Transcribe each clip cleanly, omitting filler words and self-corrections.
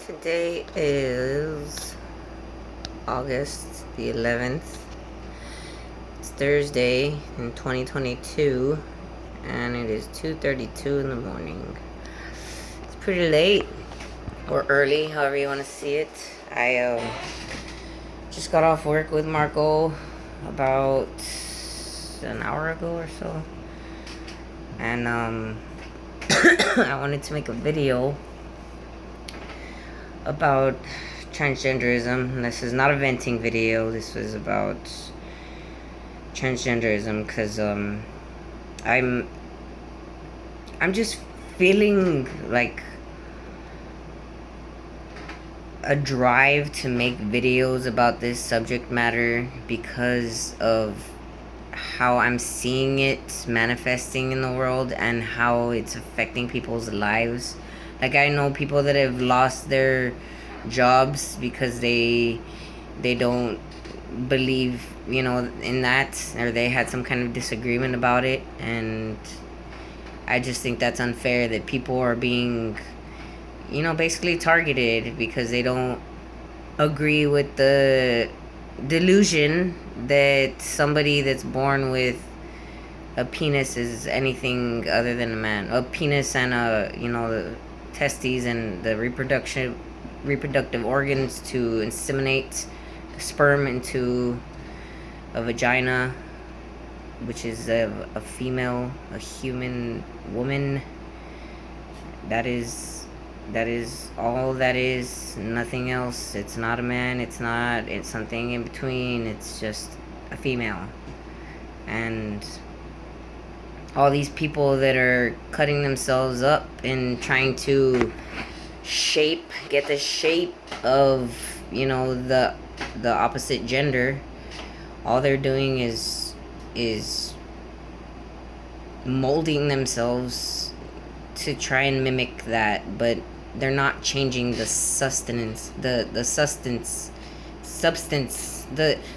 Today is August the 11th. It's Thursday in 2022, and it is 2:32 in the morning. It's pretty late, or early, however you want to see it. I just got off work with Marco about an hour ago or so, and I wanted to make a video about transgenderism. This is not a venting video. This was about transgenderism because I'm just feeling like a drive to make videos about this subject matter because of how I'm seeing it manifesting in the world and how it's affecting people's lives. Like, I know people that have lost their jobs because they don't believe, in that, or they had some kind of disagreement about it, and I just think that's unfair that people are being, basically targeted because they don't agree with the delusion that somebody that's born with a penis is anything other than a man. A penis and the testes and the reproductive organs to inseminate sperm into a vagina, which is a female, a human woman. That is all that is, nothing else. It's not a man, it's something in between. It's just a female. And all these people that are cutting themselves up and trying to get the shape of, the opposite gender, all they're doing is molding themselves to try and mimic that, but they're not changing the substance. They're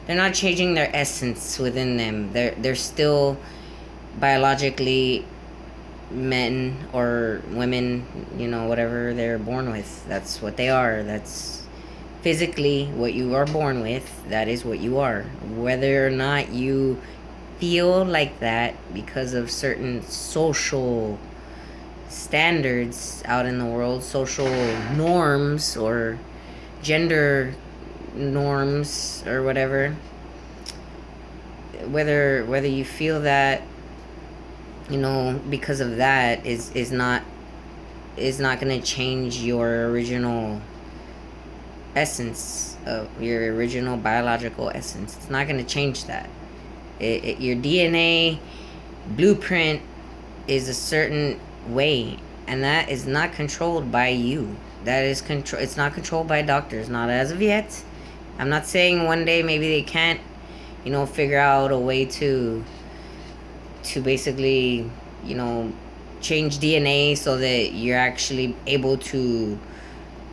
not changing their essence within them. They're still biologically men or women, whatever they're born with. That's what they are. That's physically what you are born with. That is what you are. Whether or not you feel like that because of certain social standards out in the world, social norms or gender norms or whatever, whether you feel that, because of that, is not going to change your original essence, of your original biological essence. It's not going to change that. Your DNA blueprint is a certain way, and that is not controlled by you. It's not controlled by doctors, not as of yet. I'm not saying one day maybe they can't, figure out a way to basically, change DNA so that you're actually able to,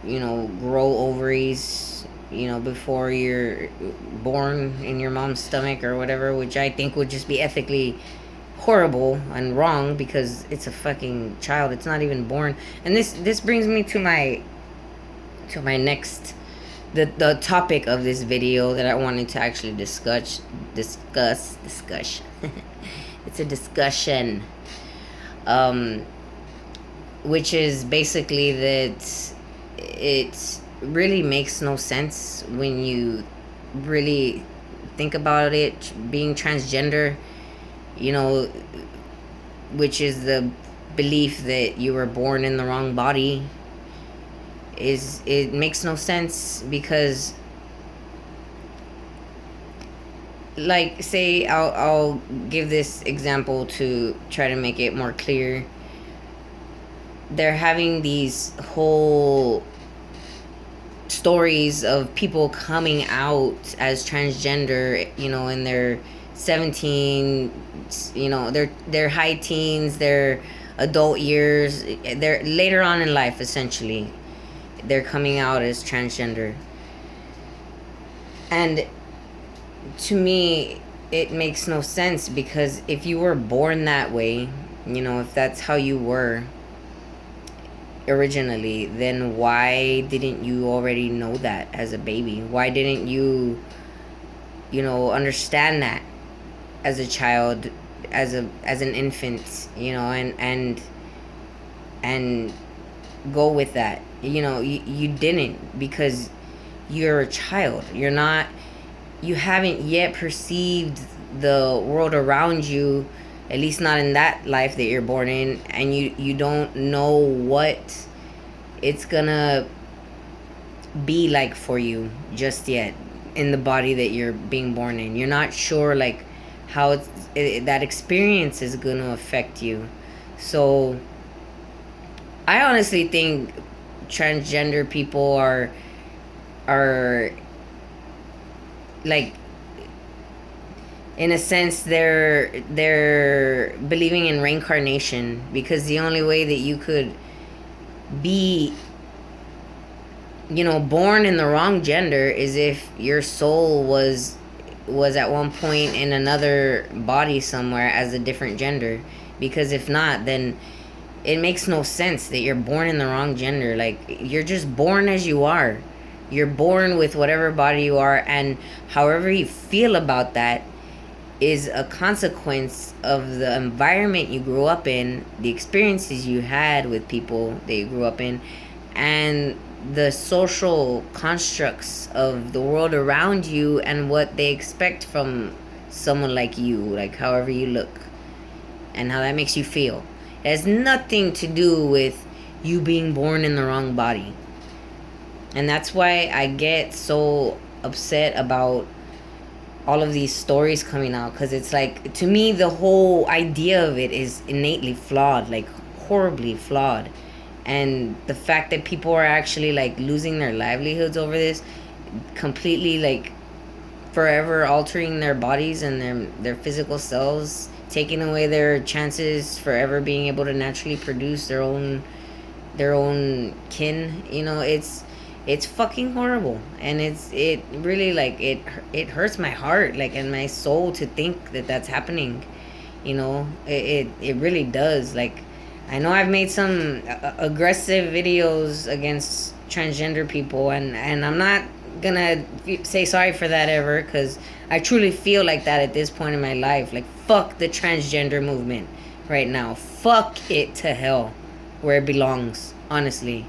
grow ovaries, before you're born in your mom's stomach or whatever, which I think would just be ethically horrible and wrong because it's a fucking child. It's not even born. And this brings me to my next, the topic of this video that I wanted to actually discuss. It's a discussion, which is basically that it really makes no sense when you really think about it. Being transgender, which is the belief that you were born in the wrong body, it makes no sense because, like, say, I'll give this example to try to make it more clear. They're having these whole stories of people coming out as transgender, in their 17, their high teens, their adult years, they're later on in life, essentially. They're coming out as transgender. And to me, it makes no sense, because if you were born that way, if that's how you were, originally, then why didn't you already know that as a baby? Why didn't you, understand that as a child, as an infant, and go with that? You didn't, because you're a child. You haven't yet perceived the world around you, at least not in that life that you're born in, and you don't know what it's gonna be like for you just yet in the body that you're being born in. You're not sure like how that experience is gonna affect you. So I honestly think transgender people are like, in a sense, they're believing in reincarnation, because the only way that you could be, born in the wrong gender is if your soul was at one point in another body somewhere as a different gender. Because if not, then it makes no sense that you're born in the wrong gender. Like, you're just born as you are. You're born with whatever body you are, and however you feel about that is a consequence of the environment you grew up in, the experiences you had with people that you grew up in, and the social constructs of the world around you, and what they expect from someone like you, like however you look and how that makes you feel. It has nothing to do with you being born in the wrong body. And that's why I get so upset about all of these stories coming out, because it's like, to me, the whole idea of it is innately flawed, like horribly flawed. And the fact that people are actually like losing their livelihoods over this, completely like forever altering their bodies and their physical selves, taking away their chances for ever being able to naturally produce their own kin. It's fucking horrible, and it really, like, it hurts my heart, like, and my soul, to think that that's happening. It really does. Like, I know I've made some aggressive videos against transgender people, and I'm not gonna say sorry for that ever, because I truly feel like that at this point in my life. Like, fuck the transgender movement right now. Fuck it to hell where it belongs, honestly.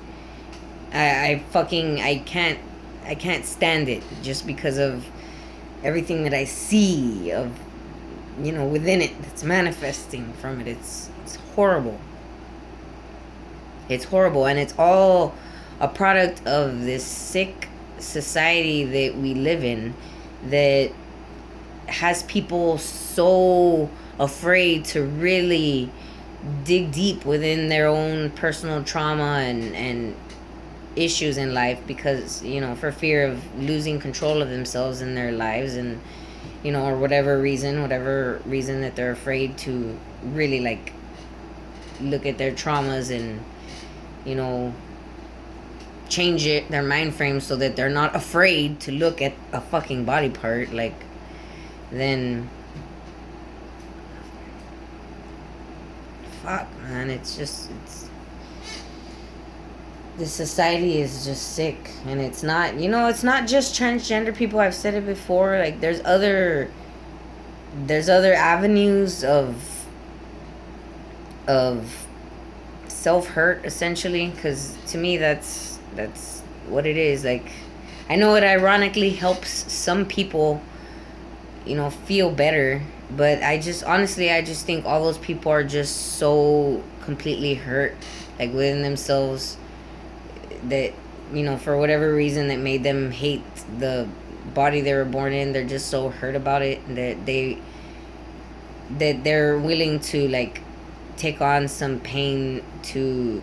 I can't stand it, just because of everything that I see of, within it, that's manifesting from it. It's horrible. It's horrible, and it's all a product of this sick society that we live in, that has people so afraid to really dig deep within their own personal trauma and issues in life, because, for fear of losing control of themselves and their lives, and, or whatever reason that they're afraid to really, like, look at their traumas and, change their mind frame so that they're not afraid to look at a fucking body part. Like, then fuck, man, it's this society is just sick. And it's not, it's not just transgender people. I've said it before. Like, there's other avenues of self-hurt, essentially, because to me that's what it is. Like, I know it ironically helps some people, feel better, but I just think all those people are just so completely hurt, like, within themselves, that, for whatever reason that made them hate the body they were born in. They're just so hurt about it that they're willing to, like, take on some pain to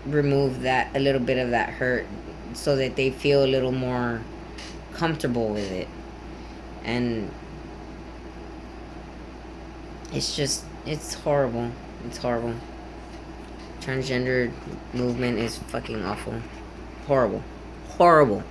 remove that, a little bit of that hurt, so that they feel a little more comfortable with it. And it's horrible. It's horrible. Transgender movement is fucking awful. Horrible. Horrible.